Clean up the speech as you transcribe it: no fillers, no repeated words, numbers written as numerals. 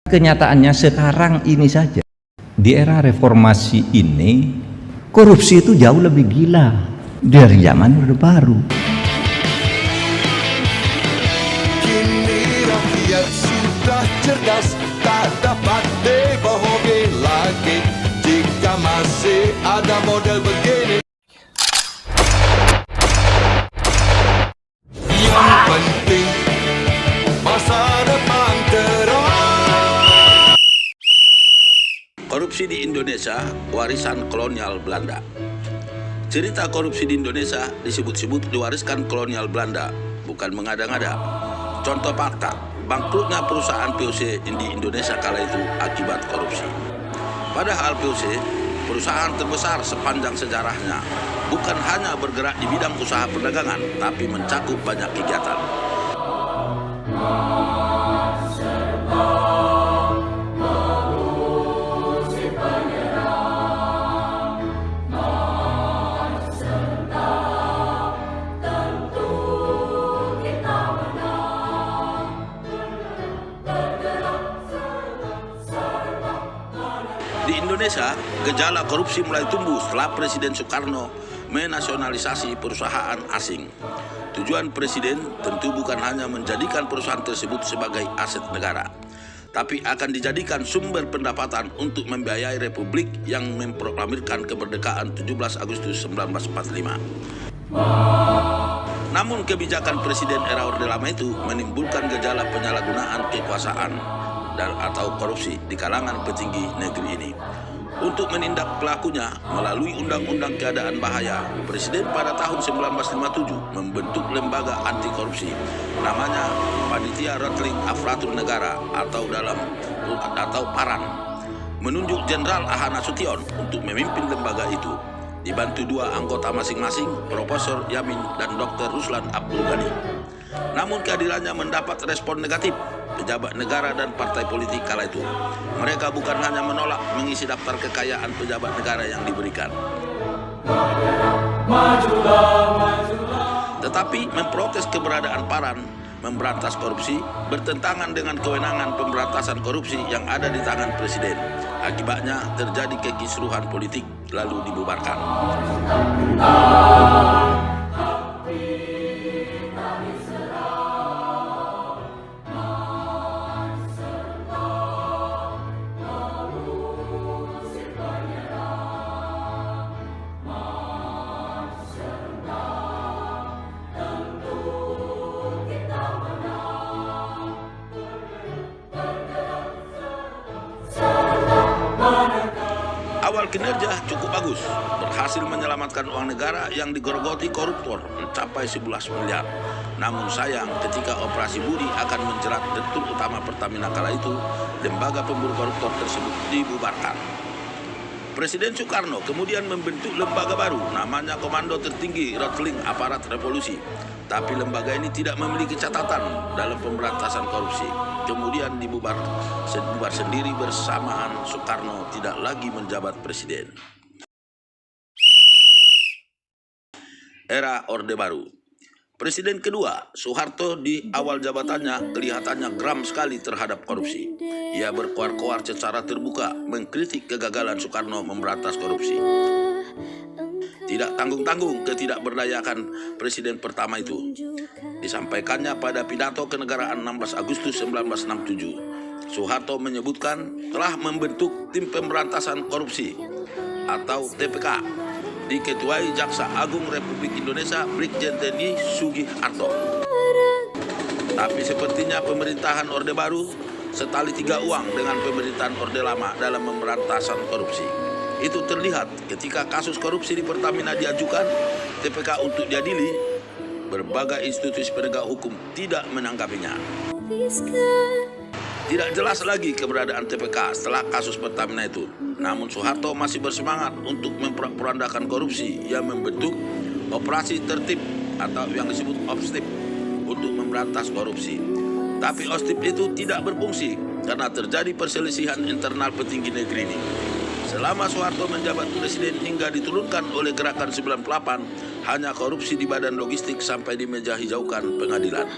Kenyataannya sekarang ini saja, di era reformasi ini, korupsi itu jauh lebih gila dari zaman Orde Baru. Kini rakyat sudah cerdas, tak dapat dibohongi lagi. Jika masih ada model begini, yang penting masa depan terang. Korupsi di Indonesia, warisan kolonial Belanda. Cerita korupsi di Indonesia disebut-sebut diwariskan kolonial Belanda, bukan mengada-ngada. Contoh fakta, bangkrutnya perusahaan VOC di Indonesia kala itu akibat korupsi. Padahal VOC, perusahaan terbesar sepanjang sejarahnya, bukan hanya bergerak di bidang usaha perdagangan, tapi mencakup banyak kegiatan. Di Indonesia, gejala korupsi mulai tumbuh setelah Presiden Soekarno menasionalisasi perusahaan asing. Tujuan Presiden tentu bukan hanya menjadikan perusahaan tersebut sebagai aset negara, tapi akan dijadikan sumber pendapatan untuk membiayai Republik yang memproklamirkan kemerdekaan 17 Agustus 1945. Namun kebijakan Presiden era Orde Lama itu menimbulkan gejala penyalahgunaan kekuasaan dan atau korupsi di kalangan petinggi negeri ini. Untuk menindak pelakunya melalui Undang-Undang Keadaan Bahaya, Presiden pada tahun 1957 membentuk lembaga anti korupsi, namanya Panitia Rattling Aparatur Negara atau PARAN, menunjuk Jenderal Ahana Sution untuk memimpin lembaga itu, dibantu dua anggota masing-masing, Profesor Yamin dan Dr. Ruslan Abdul Ghani. Namun keadilannya mendapat respon negatif pejabat negara dan partai politik kala itu. Mereka bukan hanya menolak mengisi daftar kekayaan pejabat negara yang diberikan, tetapi memprotes keberadaan PARAN memberantas korupsi bertentangan dengan kewenangan pemberantasan korupsi yang ada di tangan Presiden. Akibatnya terjadi kekisruhan politik lalu dibubarkan. Awal kinerja cukup bagus, berhasil menyelamatkan uang negara yang digerogoti koruptor mencapai 11 miliar. Namun sayang, ketika operasi Budi akan menjerat Direktur Utama Pertamina kala itu, lembaga pemburu koruptor tersebut dibubarkan. Presiden Soekarno kemudian membentuk lembaga baru, namanya Komando Tertinggi Rattling Aparat Revolusi. Tapi lembaga ini tidak memiliki catatan dalam pemberantasan korupsi. Kemudian dibubar sendiri bersamaan Soekarno tidak lagi menjabat presiden. Era Orde Baru. Presiden kedua, Soeharto, di awal jabatannya kelihatannya geram sekali terhadap korupsi. Ia berkoar-koar secara terbuka mengkritik kegagalan Soekarno memberantas korupsi. Tidak tanggung-tanggung ketidakberdayakan presiden pertama itu disampaikannya pada pidato kenegaraan 16 Agustus 1967. Soeharto menyebutkan telah membentuk tim pemberantasan korupsi atau TPK diketuai Jaksa Agung Republik Indonesia Brigjen TNI Sugiharto. Tapi sepertinya pemerintahan Orde Baru setali tiga uang dengan pemerintahan Orde Lama dalam pemberantasan korupsi. Itu terlihat ketika kasus korupsi di Pertamina diajukan TPK untuk diadili, berbagai institusi penegak hukum tidak menanggapinya. Tidak jelas lagi keberadaan TPK setelah kasus Pertamina itu. Namun Soeharto masih bersemangat untuk memperandakan korupsi yang membentuk operasi tertib atau yang disebut OPSTIP untuk memberantas korupsi. Tapi OPSTIP itu tidak berfungsi karena terjadi perselisihan internal petinggi negeri ini. Selama Soeharto menjabat presiden hingga diturunkan oleh Gerakan 98, hanya korupsi di badan logistik sampai di meja hijaukan pengadilan.